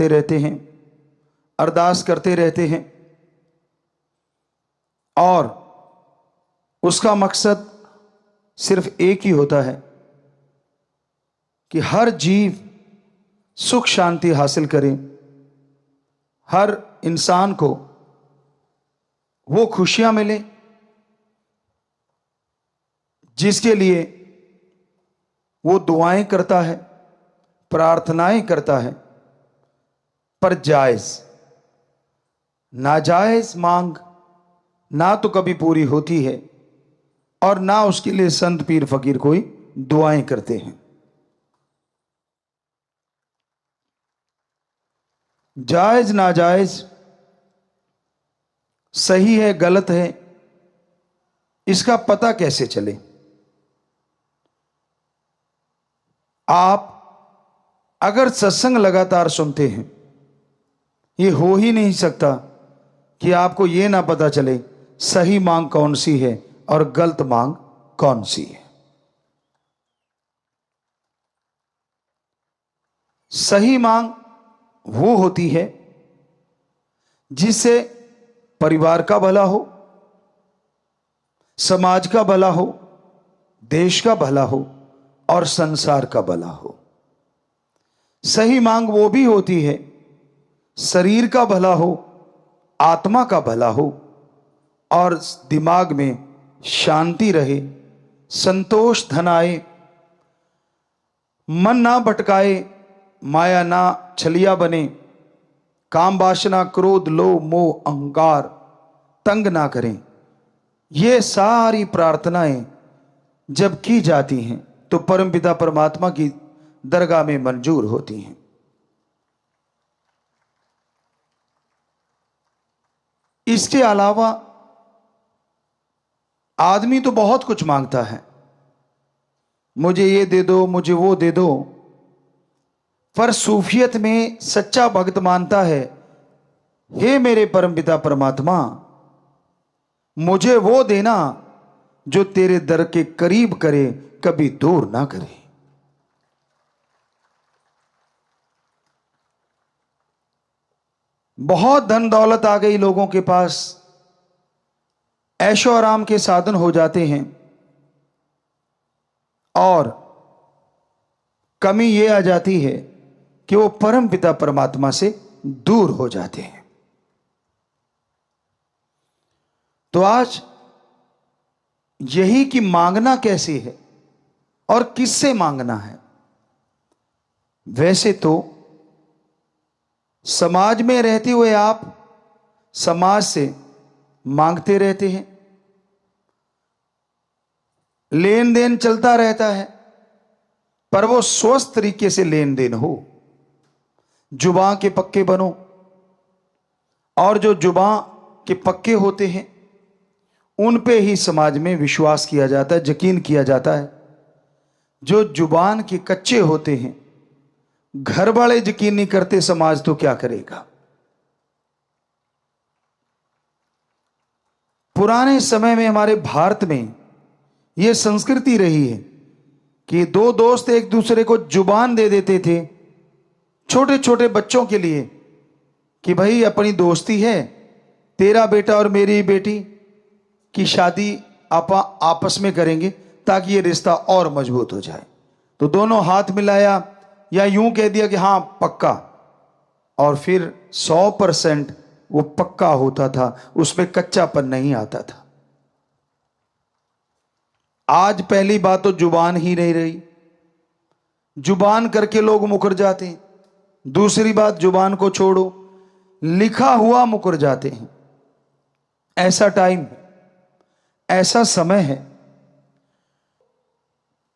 रहते हैं, अरदास करते रहते हैं, और उसका मकसद सिर्फ एक ही होता है कि हर जीव सुख शांति हासिल करे, हर इंसान को वो खुशियां मिले जिसके लिए वो दुआएं करता है, प्रार्थनाएं करता है। पर जायज नाजायज मांग ना तो कभी पूरी होती है और ना उसके लिए संत पीर फकीर कोई दुआएं करते हैं। जायज नाजायज, सही है गलत है, इसका पता कैसे चले? आप अगर सत्संग लगातार सुनते हैं, ये हो ही नहीं सकता कि आपको यह ना पता चले सही मांग कौन सी है और गलत मांग कौन सी है। सही मांग वो होती है जिससे परिवार का भला हो, समाज का भला हो, देश का भला हो और संसार का भला हो। सही मांग वो भी होती है शरीर का भला हो, आत्मा का भला हो और दिमाग में शांति रहे, संतोष धन आए, मन ना भटकाए, माया ना छलिया बने, काम वासना क्रोध लोभ मोह अहंकार तंग ना करें। ये सारी प्रार्थनाएं जब की जाती हैं तो परमपिता परमात्मा की दरगाह में मंजूर होती हैं। इसके अलावा आदमी तो बहुत कुछ मांगता है, मुझे ये दे दो, मुझे वो दे दो, पर सूफियत में सच्चा भक्त मानता है, हे मेरे परमपिता परमात्मा, मुझे वो देना जो तेरे दर के करीब करे, कभी दूर ना करे। बहुत धन दौलत आ गई लोगों के पास, ऐशो आराम के साधन हो जाते हैं और कमी यह आ जाती है कि वो परम पिता परमात्मा से दूर हो जाते हैं। तो आज यही कि मांगना कैसे है और किससे मांगना है। वैसे तो समाज में रहते हुए आप समाज से मांगते रहते हैं, लेन देन चलता रहता है, पर वो स्वस्थ तरीके से लेन देन हो। जुबान के पक्के बनो, और जो जुबान के पक्के होते हैं उन पे ही समाज में विश्वास किया जाता है, यकीन किया जाता है। जो जुबान के कच्चे होते हैं, घर वाले यकीन नहीं करते, समाज तो क्या करेगा। पुराने समय में हमारे भारत में यह संस्कृति रही है कि दो दोस्त एक दूसरे को जुबान दे देते थे छोटे छोटे बच्चों के लिए कि भाई अपनी दोस्ती है, तेरा बेटा और मेरी बेटी की शादी आपस में करेंगे ताकि ये रिश्ता और मजबूत हो जाए। तो दोनों हाथ मिलाया या यूं कह दिया कि हाँ पक्का, और फिर 100% वो पक्का होता था, उसमें कच्चापन नहीं आता था। आज पहली बात तो जुबान ही नहीं रही, जुबान करके लोग मुकर जाते हैं। दूसरी बात, जुबान को छोड़ो, लिखा हुआ मुकर जाते हैं। ऐसा टाइम, ऐसा समय है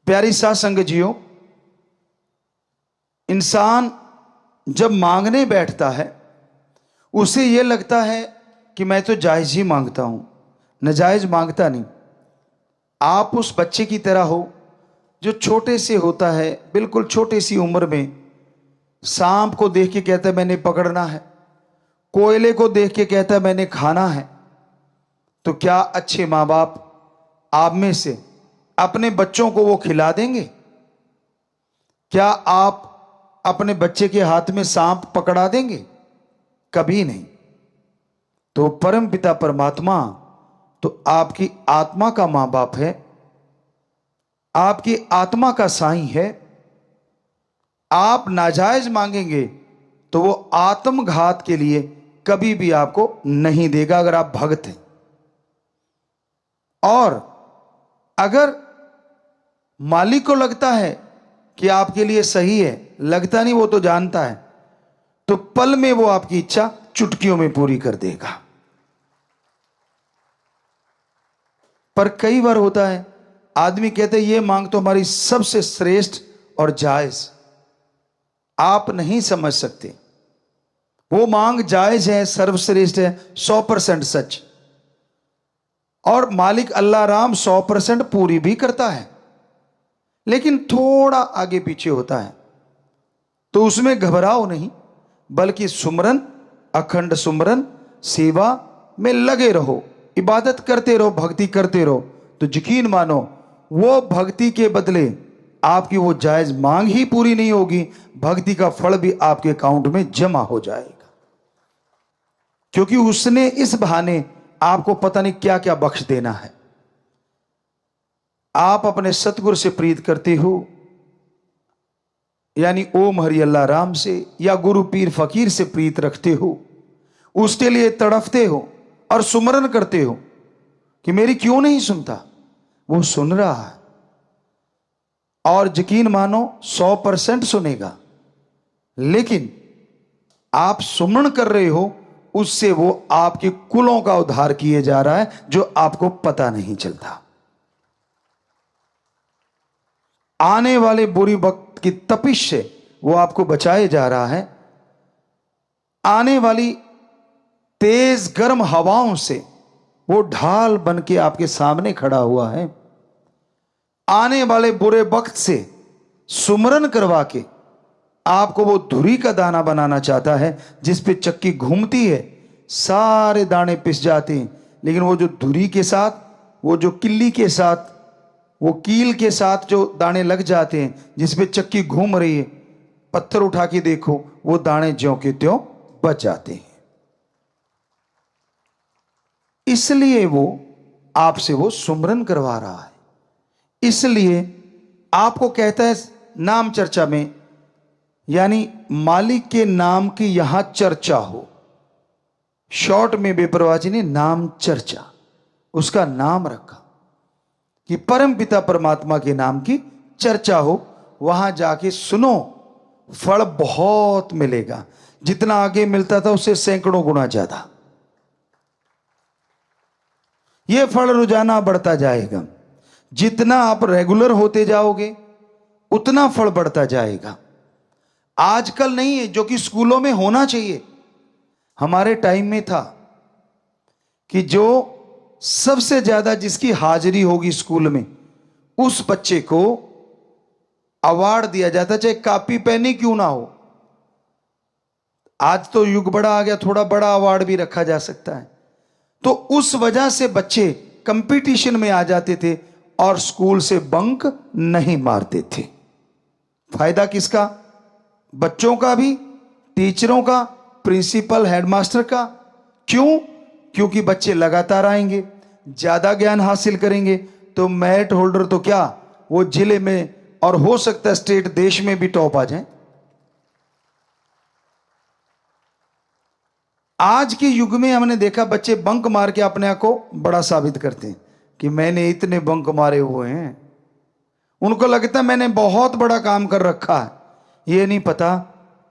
प्यारी साध संगत जियो, इंसान जब मांगने बैठता है उसे यह लगता है कि मैं तो जायज ही मांगता हूं, नाजायज मांगता नहीं। आप उस बच्चे की तरह हो जो छोटे से होता है, बिल्कुल छोटी सी उम्र में सांप को देख के कहता है मैंने पकड़ना है, कोयले को देख के कहता है मैंने खाना है। तो क्या अच्छे मां बाप आप में से अपने बच्चों को वो खिला देंगे? क्या आप अपने बच्चे के हाथ में सांप पकड़ा देंगे? कभी नहीं। तो परम पिता परमात्मा तो आपकी आत्मा का मां बाप है, आपकी आत्मा का साईं है। आप नाजायज मांगेंगे तो वो आत्मघात के लिए कभी भी आपको नहीं देगा, अगर आप भक्त हैं। और अगर मालिक को लगता है कि आपके लिए सही है, लगता नहीं, वो तो जानता है, तो पल में वो आपकी इच्छा चुटकियों में पूरी कर देगा। पर कई बार होता है, आदमी कहते हैं ये मांग तो हमारी सबसे श्रेष्ठ और जायज। आप नहीं समझ सकते, वो मांग जायज है, सर्वश्रेष्ठ है, 100% सच। और मालिक अल्लाह राम 100% पूरी भी करता है, लेकिन थोड़ा आगे पीछे होता है। तो उसमें घबराओ नहीं, बल्कि सुमरन, अखंड सुमरन सेवा में लगे रहो, इबादत करते रहो, भक्ति करते रहो। तो यकीन मानो वो भक्ति के बदले आपकी वो जायज मांग ही पूरी नहीं होगी, भक्ति का फल भी आपके अकाउंट में जमा हो जाएगा। क्योंकि उसने इस बहाने आपको पता नहीं क्या क्या बख्श देना है। आप अपने सतगुरु से प्रीत करते हो, यानी ओम हरि अल्लाह राम से, या गुरु पीर फकीर से प्रीत रखते हो, उसके लिए तड़फते हो और सुमरन करते हो कि मेरी क्यों नहीं सुनता। वो सुन रहा है, और यकीन मानो 100% सुनेगा। लेकिन आप सुमरन कर रहे हो, उससे वो आपके कुलों का उद्धार किए जा रहा है, जो आपको पता नहीं चलता। आने वाले बुरी वक्त की तपिश से वो आपको बचाए जा रहा है। आने वाली तेज गर्म हवाओं से वो ढाल बन के आपके सामने खड़ा हुआ है। आने वाले बुरे वक्त से सुमरन करवा के आपको वो धुरी का दाना बनाना चाहता है, जिस पे चक्की घूमती है, सारे दाने पिस जाते हैं, लेकिन वो जो धुरी के साथ, वो जो किल्ली के साथ, वो कील के साथ जो दाने लग जाते हैं, जिस पे चक्की घूम रही है, पत्थर उठा के देखो, वो दाने ज्यों के त्यों बच जाते हैं। इसलिए वो आपसे वो सुमरन करवा रहा है। इसलिए आपको कहता है नाम चर्चा में, यानी मालिक के नाम की यहां चर्चा हो। शॉर्ट में बेपरवाह जी ने नाम चर्चा, उसका नाम रखा कि परम पिता परमात्मा के नाम की चर्चा हो। वहां जाके सुनो, फल बहुत मिलेगा। जितना आगे मिलता था उससे सैकड़ों गुना ज्यादा यह फल रोजाना बढ़ता जाएगा। जितना आप रेगुलर होते जाओगे उतना फल बढ़ता जाएगा। आजकल नहीं है, जो कि स्कूलों में होना चाहिए। हमारे टाइम में था कि जो सबसे ज्यादा जिसकी हाजिरी होगी स्कूल में, उस बच्चे को अवार्ड दिया जाता, चाहे कॉपी पेन ही क्यों ना हो। आज तो युग बड़ा आ गया, थोड़ा बड़ा अवार्ड भी रखा जा सकता है। तो उस वजह से बच्चे कंपटीशन में आ जाते थे और स्कूल से बंक नहीं मारते थे। फायदा किसका? बच्चों का भी, टीचरों का, प्रिंसिपल, हेडमास्टर का। क्यों? क्योंकि बच्चे लगातार आएंगे, ज्यादा ज्ञान हासिल करेंगे, तो मेरिट होल्डर तो क्या, वो जिले में और हो सकता है स्टेट, देश में भी टॉप आ जाए। आज के युग में हमने देखा बच्चे बंक मार के अपने आप को बड़ा साबित करते हैं कि मैंने इतने बंक मारे हुए हैं। उनको लगता है मैंने बहुत बड़ा काम कर रखा है। ये नहीं पता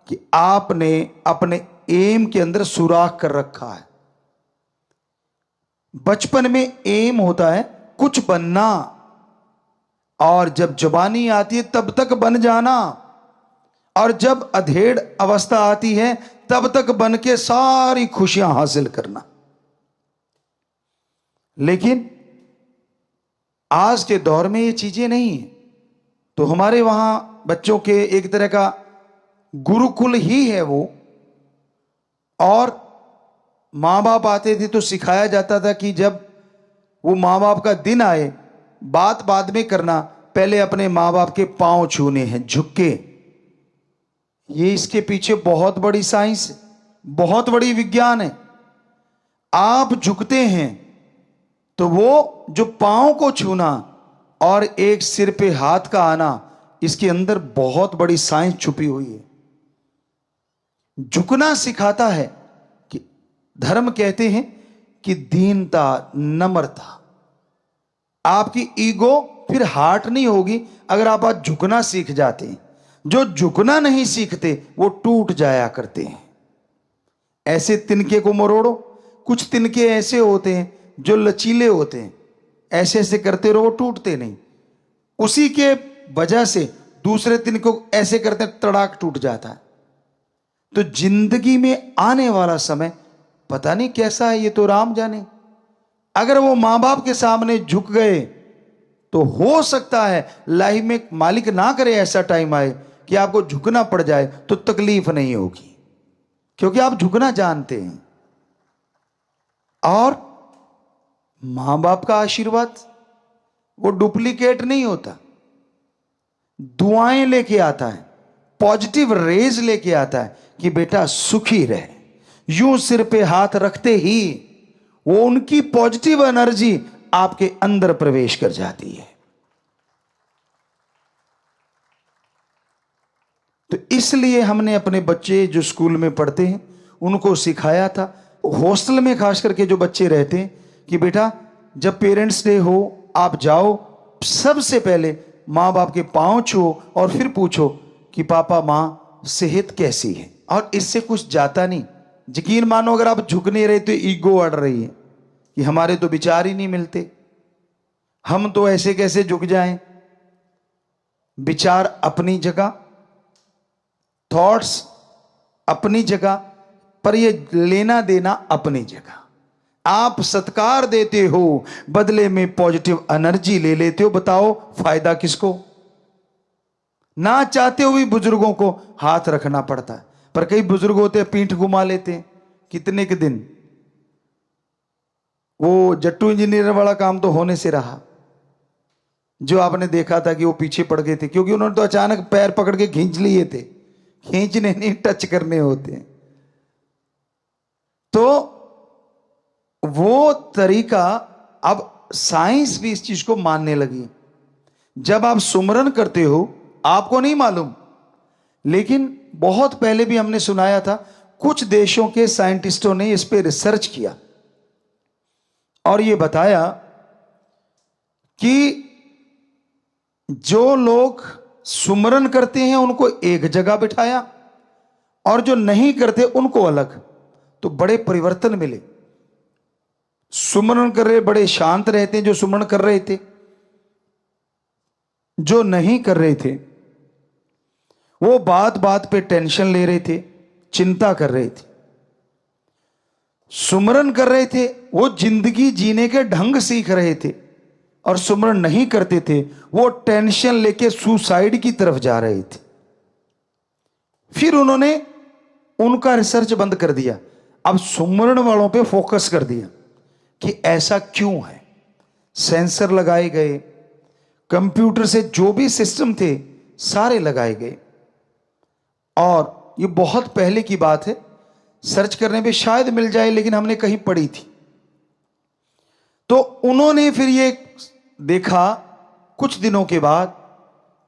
कि आपने अपने एम के अंदर सुराख कर रखा है। बचपन में एम होता है कुछ बनना, और जब जवानी आती है तब तक बन जाना, और जब अधेड़ अवस्था आती है तब तक बन के सारी खुशियां हासिल करना। लेकिन आज के दौर में ये चीजें नहीं है। तो हमारे वहां बच्चों के एक तरह का गुरुकुल ही है वो, और मां बाप आते थे तो सिखाया जाता था कि जब वो मां बाप का दिन आए, बात बाद में करना, पहले अपने मां बाप के पांव छूने हैं, झुक के। ये इसके पीछे बहुत बड़ी साइंस है, बहुत बड़ी विज्ञान है। आप झुकते हैं तो वो जो पांव को छूना और एक सिर पे हाथ का आना, इसके अंदर बहुत बड़ी साइंस छुपी हुई है। झुकना सिखाता है कि धर्म कहते हैं कि दीनता, नम्रता। आपकी ईगो फिर हार्ट नहीं होगी अगर आप आज झुकना सीख जाते हैं। जो झुकना नहीं सीखते वो टूट जाया करते हैं। ऐसे तिनके को मरोड़ो। कुछ तिनके ऐसे होते हैं जो लचीले होते हैं, ऐसे ऐसे करते रहो, टूटते नहीं। उसी के वजह से दूसरे तिनके को ऐसे करते तड़ाक टूट जाता है। तो जिंदगी में आने वाला समय पता नहीं कैसा है, ये तो राम जाने। अगर वो मां बाप के सामने झुक गए तो हो सकता है लाइफ में मालिक ना करे ऐसा टाइम आए कि आपको झुकना पड़ जाए, तो तकलीफ नहीं होगी क्योंकि आप झुकना जानते हैं। और मां बाप का आशीर्वाद वो डुप्लीकेट नहीं होता, दुआएं लेके आता है, पॉजिटिव रेज लेके आता है कि बेटा सुखी रहे। यूं सिर पे हाथ रखते ही वो उनकी पॉजिटिव एनर्जी आपके अंदर प्रवेश कर जाती है। तो इसलिए हमने अपने बच्चे जो स्कूल में पढ़ते हैं उनको सिखाया था, हॉस्टल में खास करके जो बच्चे रहते हैं, कि बेटा जब पेरेंट्स डे हो आप जाओ, सबसे पहले माँ बाप के पांव छुओ और फिर पूछो कि पापा माँ सेहत कैसी है। और इससे कुछ जाता नहीं। यकीन मानो अगर आप झुक नहीं रहे तो ईगो अड़ रही है कि हमारे तो विचार ही नहीं मिलते, हम तो ऐसे कैसे झुक जाएं। विचार अपनी जगह, थॉट्स अपनी जगह, पर ये लेना देना अपनी जगह। आप सत्कार देते हो, बदले में पॉजिटिव एनर्जी ले लेते हो। बताओ फायदा किसको। ना चाहते हुए बुजुर्गों को हाथ रखना पड़ता है, पर कई बुजुर्ग होते हैं पीठ घुमा लेते हैं कितने के दिन। वो जट्टू इंजीनियर वाला काम तो होने से रहा, जो आपने देखा था कि वो पीछे पड़ गए थे क्योंकि उन्होंने तो अचानक पैर पकड़ के खींच लिए थे। खींचने नहीं, टच करने होते हैं। तो वो तरीका, अब साइंस भी इस चीज को मानने लगी। जब आप सुमरन करते हो, आपको नहीं मालूम, लेकिन बहुत पहले भी हमने सुनाया था, कुछ देशों के साइंटिस्टों ने इस पे रिसर्च किया और ये बताया कि जो लोग सुमरन करते हैं उनको एक जगह बिठाया और जो नहीं करते उनको अलग। तो बड़े परिवर्तन मिले। सुमरन कर रहे बड़े शांत रहते हैं जो सुमरन कर रहे थे, जो नहीं कर रहे थे वो बात बात पे टेंशन ले रहे थे, चिंता कर रहे थे। सुमरन कर रहे थे वो जिंदगी जीने के ढंग सीख रहे थे, और सुमरन नहीं करते थे वो टेंशन लेके सुसाइड की तरफ जा रहे थे। फिर उन्होंने उनका रिसर्च बंद कर दिया, अब सुमरन वालों पे फोकस कर दिया कि ऐसा क्यों है। सेंसर लगाए गए, कंप्यूटर से जो भी सिस्टम थे सारे लगाए गए। और ये बहुत पहले की बात है, सर्च करने पे शायद मिल जाए, लेकिन हमने कहीं पढ़ी थी। तो उन्होंने फिर ये देखा कुछ दिनों के बाद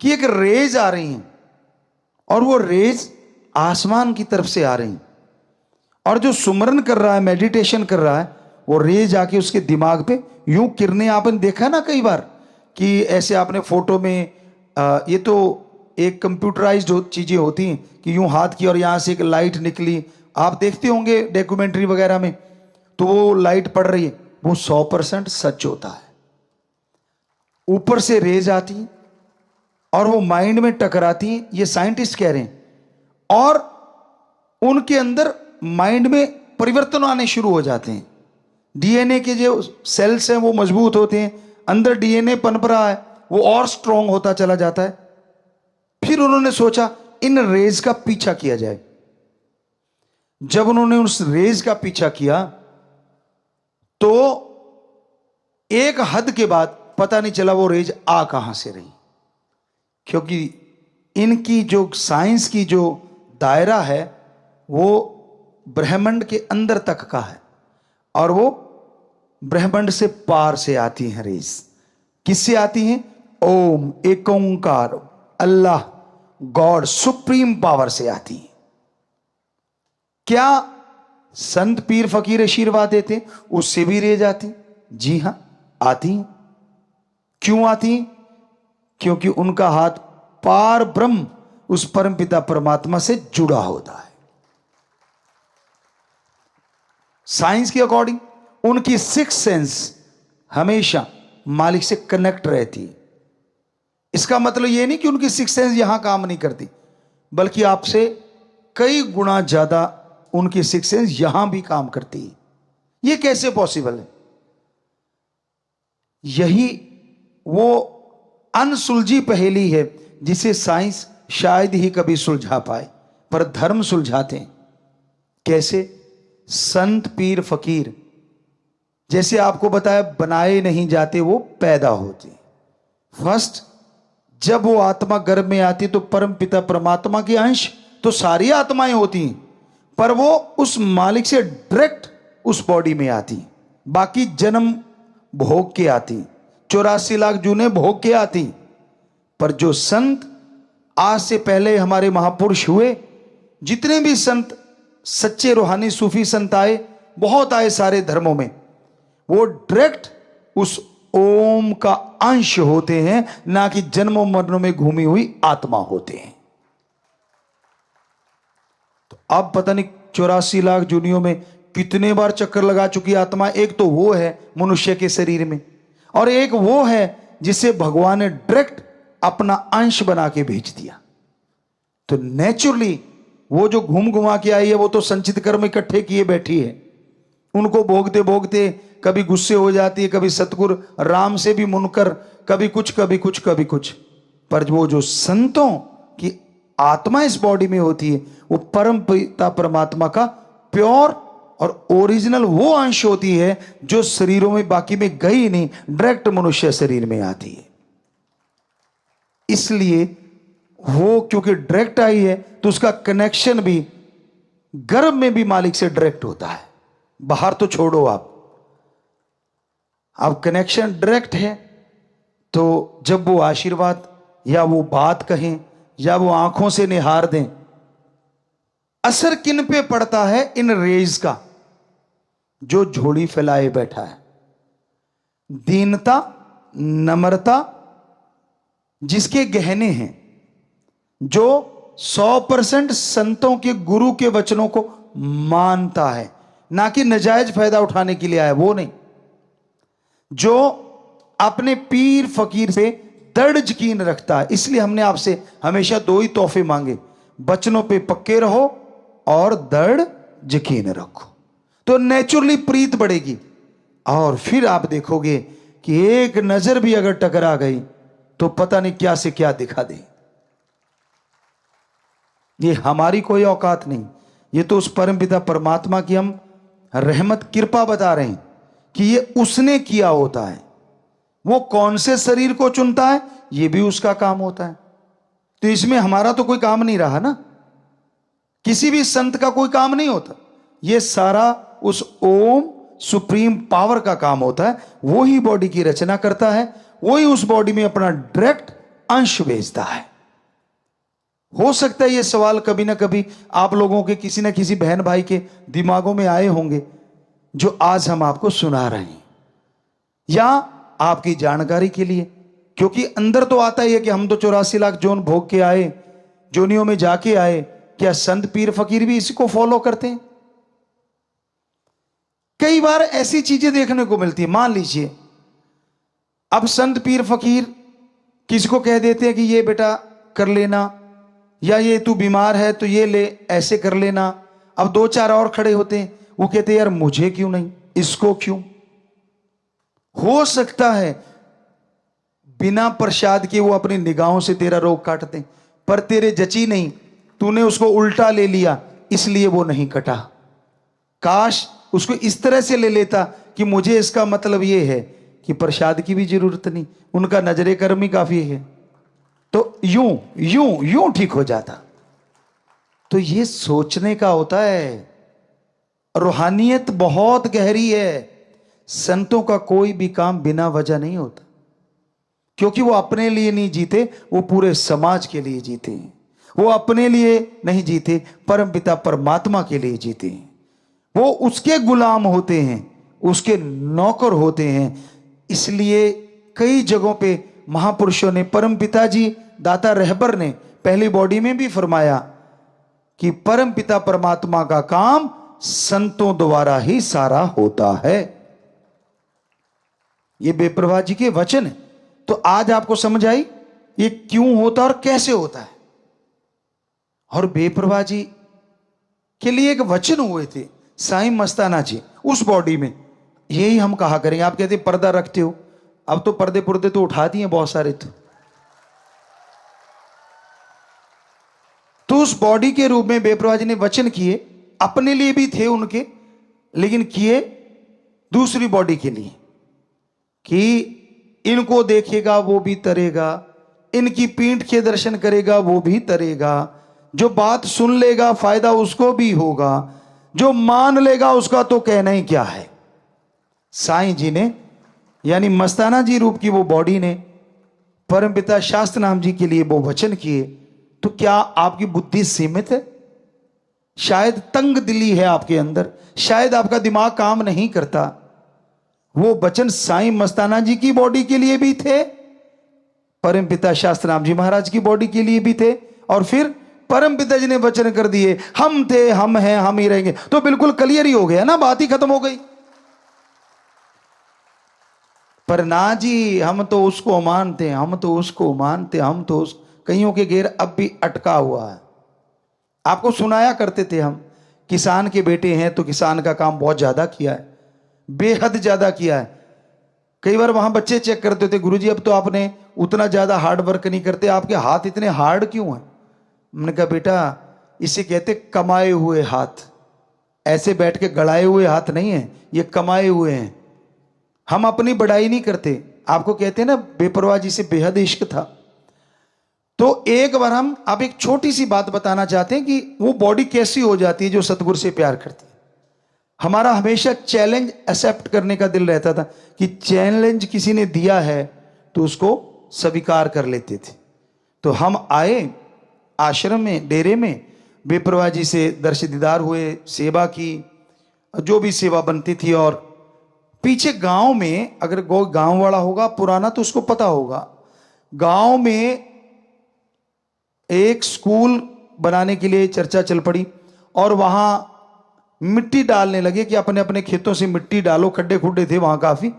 कि एक रेज आ रही हैं और वो रेज आसमान की तरफ से आ रही हैं, और जो सुमरन कर रहा है, मेडिटेशन कर रहा है, वो रेज आके उसके दिमाग पे यूं किरणें, आपने देखा ना कई बार कि ऐसे आपने फोटो में ये तो एक कंप्यूटराइज्ड चीजें होती हैं कि यूं हाथ की और यहां से एक लाइट निकली, आप देखते होंगे डॉक्यूमेंट्री वगैरह में, तो वो लाइट पड़ रही है, वो 100% सच होता है। ऊपर से रेज आती है और वो माइंड में टकराती हैं, ये साइंटिस्ट कह रहे हैं, और उनके अंदर माइंड में परिवर्तन आने शुरू हो जाते हैं। डीएनए के जो सेल्स हैं वो मजबूत होते हैं, अंदर डीएनए पनप रहा है, वो और स्ट्रांग होता चला जाता है। फिर उन्होंने सोचा इन रेज का पीछा किया जाए। जब उन्होंने उस रेज का पीछा किया तो एक हद के बाद पता नहीं चला वो रेज आ कहां से रही, क्योंकि इनकी जो साइंस की जो दायरा है वो ब्रह्मांड के अंदर तक का है, और वो ब्रह्मांड से पार से आती हैं रेस। किससे आती हैं? ओम, एक ओंकार, अल्लाह, गॉड, सुप्रीम पावर से आती है। क्या संत पीर फकीर आशीर्वाद देते उससे भी रेज आती? जी हां, आती हैं। क्यों आती हैं? क्योंकि उनका हाथ पार ब्रह्म उस परमपिता परमात्मा से जुड़ा होता है। साइंस के अकॉर्डिंग उनकी सिक्स सेंस हमेशा मालिक से कनेक्ट रहती है। इसका मतलब यह नहीं कि उनकी सिक्स सेंस यहां काम नहीं करती, बल्कि आपसे कई गुना ज्यादा उनकी सिक्स सेंस यहां भी काम करती है। यह कैसे पॉसिबल है? यही वो अनसुलझी पहेली है जिसे साइंस शायद ही कभी सुलझा पाए, पर धर्म सुलझाते हैं। कैसे? संत पीर फकीर जैसे आपको बताया बनाए नहीं जाते, वो पैदा होते। फर्स्ट जब वो आत्मा गर्भ में आती तो परम पिता परमात्मा के अंश तो सारी आत्माएं होती हैं, पर वो उस मालिक से डायरेक्ट उस बॉडी में आती। बाकी जन्म भोग के आती, 84 लाख जूने भोग के आती। पर जो संत आज से पहले हमारे महापुरुष हुए, जितने भी संत सच्चे रूहानी सूफी संत आए, बहुत आए सारे धर्मों में, वो डायरेक्ट उस ओम का अंश होते हैं, ना कि जन्मों मरणों में घूमी हुई आत्मा होते हैं। तो अब पता नहीं 84 लाख जूनियों में कितने बार चक्कर लगा चुकी आत्मा। एक तो वो है मनुष्य के शरीर में, और एक वो है जिसे भगवान ने डायरेक्ट अपना अंश बना के भेज दिया। तो नेचुरली वो जो घूम घुमा के आई है, वो तो संचित कर्म इकट्ठे किए बैठी है। उनको भोगते भोगते कभी गुस्से हो जाती है, कभी सतगुरु राम से भी मुनकर, कभी कुछ कभी कुछ कभी कुछ। पर वो जो संतों की आत्मा इस बॉडी में होती है, वो परम पिता परमात्मा का प्योर और ओरिजिनल वो अंश होती है जो शरीरों में बाकी में गई नहीं, डायरेक्ट मनुष्य शरीर में आती है। इसलिए वो क्योंकि डायरेक्ट आई है तो उसका कनेक्शन भी गर्भ में भी मालिक से डायरेक्ट होता है। बाहर तो छोड़ो आप, अब कनेक्शन डायरेक्ट है। तो जब वो आशीर्वाद या वो बात कहें या वो आंखों से निहार दें, असर किन पे पड़ता है? इन रेज का। जो झोली फैलाए बैठा है, दीनता, नम्रता जिसके गहने हैं, जो 100% संतों के गुरु के वचनों को मानता है, ना कि नजायज फायदा उठाने के लिए आया, वो नहीं। जो अपने पीर फकीर से दृढ़ यकीन रखता है। इसलिए हमने आपसे हमेशा दो ही तोहफे मांगे, बचनों पे पक्के रहो और दृढ़ यकीन रखो, तो नेचुरली प्रीत बढ़ेगी। और फिर आप देखोगे कि एक नजर भी अगर टकरा गई तो पता नहीं क्या से क्या दिखा दे। ये हमारी कोई औकात नहीं, ये तो उस परमपिता परमात्मा की हम रहमत कृपा बता रहे हैं कि ये उसने किया होता है। वो कौन से शरीर को चुनता है, ये भी उसका काम होता है। तो इसमें हमारा तो कोई काम नहीं रहा ना, किसी भी संत का कोई काम नहीं होता। ये सारा उस ओम सुप्रीम पावर का काम होता है। वो ही बॉडी की रचना करता है, वो ही उस बॉडी में अपना डायरेक्ट अंश भेजता है। हो सकता है ये सवाल कभी ना कभी आप लोगों के किसी ना किसी बहन भाई के दिमागों में आए होंगे, जो आज हम आपको सुना रहे हैं, या आपकी जानकारी के लिए। क्योंकि अंदर तो आता ही है कि हम तो 84 लाख जोन भोग के आए, जोनियों में जाके आए। क्या संत पीर फकीर भी इसी को फॉलो करते हैं? कई बार ऐसी चीजें देखने को मिलती है। मान लीजिए अब संत पीर फकीर किसी को कह देते हैं कि ये बेटा कर लेना, या ये तू बीमार है तो ये ले, ऐसे कर लेना। अब दो चार और खड़े होते हैं, वो कहते हैं यार मुझे क्यों नहीं, इसको क्यों। हो सकता है बिना प्रसाद के वो अपनी निगाहों से तेरा रोग काटते, पर तेरे जची नहीं, तूने उसको उल्टा ले लिया इसलिए वो नहीं कटा। काश उसको इस तरह से ले लेता कि मुझे इसका मतलब ये है कि प्रसाद की भी जरूरत नहीं, उनका नजरे कर्म ही काफी है, तो यूं यूं यूं ठीक हो जाता। तो ये सोचने का होता है। रूहानियत बहुत गहरी है। संतों का कोई भी काम बिना वजह नहीं होता, क्योंकि वो अपने लिए नहीं जीते, वो पूरे समाज के लिए जीते हैं। वो अपने लिए नहीं जीते, परमपिता परमात्मा के लिए जीते हैं। वो उसके गुलाम होते हैं, उसके नौकर होते हैं। इसलिए कई जगहों पे महापुरुषों ने, परमपिता जी दाता रहबर ने पहली बॉडी में भी फरमाया कि परमपिता परमात्मा का काम संतों द्वारा ही सारा होता है। ये बेप्रभा जी के वचन है। तो आज आपको समझ आई ये क्यों होता है और कैसे होता है। और बेप्रभा जी के लिए एक वचन हुए थे साईं मस्ताना जी उस बॉडी में, यही हम कहा करेंगे। आप कहते पर्दा रखते हो, अब तो पर्दे पुर्दे तो उठा दिए बहुत सारे। तो उस बॉडी के रूप में बेप्रभा जी ने वचन किए, अपने लिए भी थे उनके, लेकिन किए दूसरी बॉडी के लिए कि इनको देखेगा वो भी तरेगा, इनकी पीठ के दर्शन करेगा वो भी तरेगा, जो बात सुन लेगा फायदा उसको भी होगा, जो मान लेगा उसका तो कहना ही क्या है। साईं जी ने यानी मस्ताना जी रूप की वो बॉडी ने परमपिता शास्त्र नाम जी के लिए वो वचन किए। तो क्या आपकी बुद्धि सीमित है? शायद तंग दिली है आपके अंदर, शायद आपका दिमाग काम नहीं करता। वो वचन साईं मस्ताना जी की बॉडी के लिए भी थे, परमपिता शास्त्र नाम जी महाराज की बॉडी के लिए भी थे, और फिर परमपिता जी ने वचन कर दिए हम थे, हम हैं, हम ही रहेंगे। तो बिल्कुल क्लियर ही हो गया ना, बात ही खत्म हो गई। पर ना जी, हम तो उसको मानते, हम तो उसको मानते, हम तो उस कईयों के घेर अब भी अटका हुआ है। आपको सुनाया करते थे हम, किसान के बेटे हैं तो किसान का काम बहुत ज्यादा किया है, बेहद ज्यादा किया है। कई बार वहां बच्चे चेक करते थे, गुरुजी अब तो आपने उतना ज्यादा हार्ड वर्क नहीं करते, आपके हाथ इतने हार्ड क्यों हैं? मैंने कहा बेटा इसे कहते कमाए हुए हाथ, ऐसे बैठ के गड़ाए हुए हाथ नहीं है, ये कमाए हुए हैं। हम अपनी बड़ाई नहीं करते। आपको कहते हैं ना बेपरवाह जी से बेहद इश्क था। तो एक बार हम आप एक छोटी सी बात बताना चाहते हैं कि वो बॉडी कैसी हो जाती है जो सतगुरु से प्यार करती है। हमारा हमेशा चैलेंज एक्सेप्ट करने का दिल रहता था कि चैलेंज किसी ने दिया है तो उसको स्वीकार कर लेते थे। तो हम आए आश्रम में, डेरे में, बेपरवाह जी से दर्शन दीदार हुए, सेवा की, जो भी सेवा बनती थी। और पीछे गांव में, अगर गांव वाला होगा पुराना तो उसको पता होगा, गांव में एक स्कूल बनाने के लिए चर्चा चल पड़ी और वहां मिट्टी डालने लगे कि अपने अपने खेतों से मिट्टी डालो, खड्डे खुड्डे थे वहां काफी।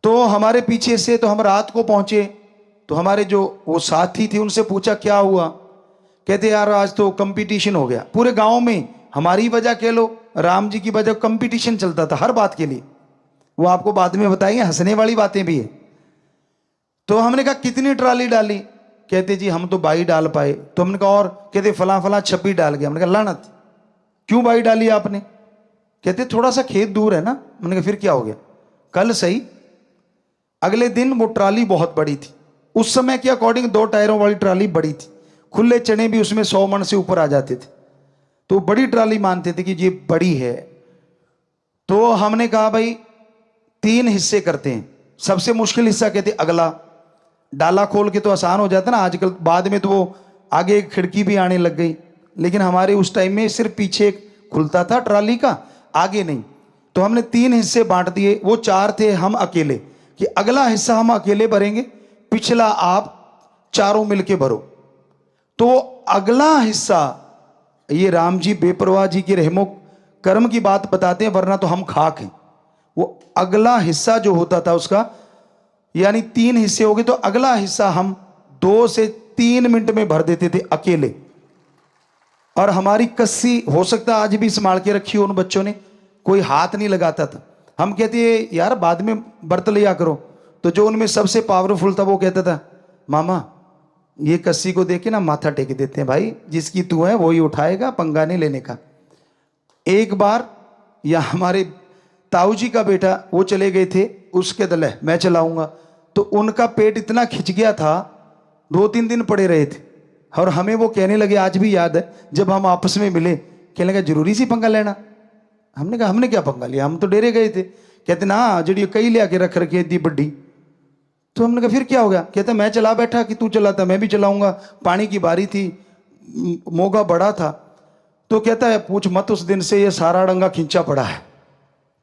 तो हमारे पीछे से, तो हम रात को पहुंचे, तो हमारे जो वो साथी थे उनसे पूछा क्या हुआ। कहते यार आज तो कंपटीशन हो गया पूरे गांव में, हमारी वजह कह लो, राम जी की वजह, कंपटीशन चलता था हर बात के लिए। वो आपको बाद में बताएंगे, हंसने वाली बातें भी है। तो हमने कहा कितनी ट्राली डाली? कहते जी हम तो 22 डाल पाए। तो हमने कहा और? कहते फला फला 26 डाल गया। हमने कहा लानत, क्यों 22 डाली आपने? कहते थोड़ा सा खेत दूर है ना। मैंने कहा फिर क्या हो गया, कल सही। अगले दिन वो ट्राली बहुत बड़ी थी, उस समय के अकॉर्डिंग 2 टायरों वाली ट्राली बड़ी थी, खुले चने भी उसमें 100 मन से ऊपर आ जाते थे, तो बड़ी ट्राली मानते थे कि ये बड़ी है। तो हमने कहा भाई 3 हिस्से करते हैं। सबसे मुश्किल हिस्सा कहते अगला, डाला खोल के तो आसान हो जाता ना आजकल, बाद में तो वो आगे एक खिड़की भी आने लग गई, लेकिन हमारे उस टाइम में सिर्फ पीछे खुलता था ट्राली का, आगे नहीं। तो हमने 3 हिस्से बांट दिए, वो 4 थे, हम अकेले, कि अगला हिस्सा हम अकेले भरेंगे, पिछला आप चारों मिलके भरो। तो अगला हिस्सा, ये राम जी बेपरवाह जी की रहमो कर्म की बात बताते हैं, वरना तो हम खाक हैं। वो अगला हिस्सा जो होता था उसका, यानी 3 हिस्से हो गए, तो अगला हिस्सा हम 2 से 3 मिनट में भर देते थे अकेले। और हमारी कस्सी हो सकता आज भी संभाल के रखी हो उन बच्चों ने, कोई हाथ नहीं लगाता था। हम कहते यार बाद में बर्त लिया करो। तो जो उनमें सबसे पावरफुल था वो कहता था मामा ये कस्सी को देख के ना माथा टेक देते हैं, भाई जिसकी तू है वो ही उठाएगा, पंगा नहीं लेने का। एक बार या हमारे ताऊ जी का बेटा वो चले गए थे, उसके दल है मैं चलाऊंगा, तो उनका पेट इतना खिंच गया था 2-3 दिन पड़े रहे थे। और हमें वो कहने लगे, आज भी याद है जब हम आपस में मिले, कहने लगा जरूरी सी पंगा लेना। हमने कहा हमने क्या पंगा लिया, हम तो डेरे गए थे। कहते ना जी कई ले आके रख रखी इतनी बड्डी। तो हमने कहा फिर क्या हो गया? कहते मैं चला बैठा कि तू चलाता, मैं भी चलाऊंगा। पानी की बारी थी, मोगा बड़ा था। तो कहता है पूछ मत, उस दिन से ये सारा डंगा खींचा पड़ा है।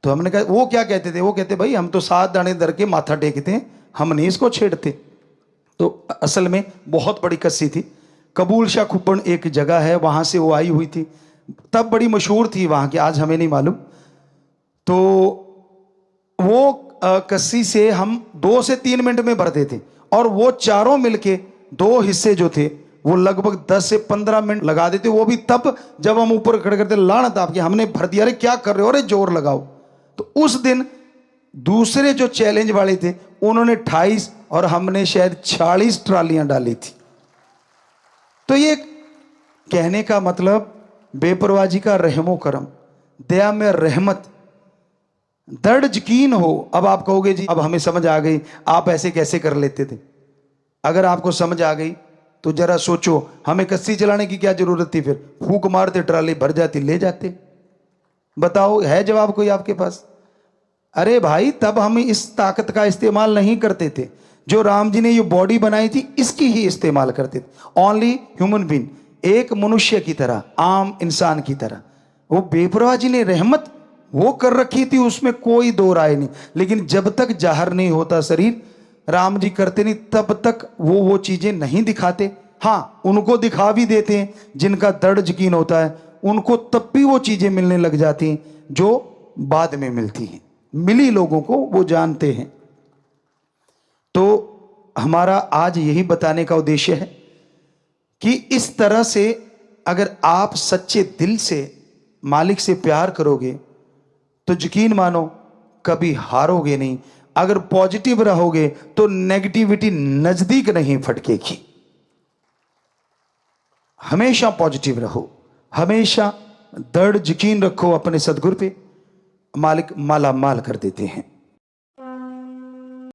तो हमने कहा वो क्या कहते थे? वो कहते भाई हम तो 7 दाने दर के माथा टेकते हैं, हम नहीं इसको छेड़ते। तो असल में बहुत बड़ी कस्सी थी। कबूल शाह खुब्बन एक जगह है, वहां से वो आई हुई थी, तब बड़ी मशहूर थी वहां की, आज हमें नहीं मालूम। तो वो कस्सी से हम 2 से 3 मिनट में भरते थे, और वो चारों मिलके 2 हिस्से जो थे वो लगभग 10 से 15 मिनट लगा देते। वो भी तब जब हम ऊपर खड़े करते, लानत आपकी हमने भर दिया, अरे क्या कर रहे हो, अरे जोर लगाओ। तो उस दिन दूसरे जो चैलेंज वाले थे उन्होंने 28 और हमने शायद 40 ट्रालियां डाली थी। तो ये कहने का मतलब बेपरवाही का रहमो करम, दया में रहमत, दृढ़ यकीन हो। अब आप कहोगे जी अब हमें समझ आ गई, आप ऐसे कैसे कर लेते थे? अगर आपको समझ आ गई तो जरा सोचो, हमें कस्सी चलाने की क्या जरूरत थी? फिर फूंक मारते, ट्राली भर जाती, ले जाते। बताओ, है जवाब कोई आपके पास? अरे भाई तब हम इस ताकत का इस्तेमाल नहीं करते थे, जो राम जी ने ये बॉडी बनाई थी इसकी ही इस्तेमाल करते थे। ओनली ह्यूमन बीइंग, एक मनुष्य की तरह, आम इंसान की तरह। वो बेपरवाह जी ने रहमत वो कर रखी थी, उसमें कोई दो राय नहीं। लेकिन जब तक जाहिर नहीं होता शरीर, राम जी करते नहीं, तब तक वो चीजें नहीं दिखाते। हाँ, उनको दिखा भी देते हैं जिनका दृढ़ यकीन होता है, उनको तब भी वो चीजें मिलने लग जाती हैं जो बाद में मिलती हैं। मिली लोगों को वो जानते हैं। तो हमारा आज यही बताने का उद्देश्य है कि इस तरह से अगर आप सच्चे दिल से मालिक से प्यार करोगे तो यकीन मानो कभी हारोगे नहीं। अगर पॉजिटिव रहोगे तो नेगेटिविटी नजदीक नहीं फटकेगी। हमेशा पॉजिटिव रहो, हमेशा दृढ़ यकीन रखो अपने सदगुरु पे, मालिक माला माल कर देते हैं।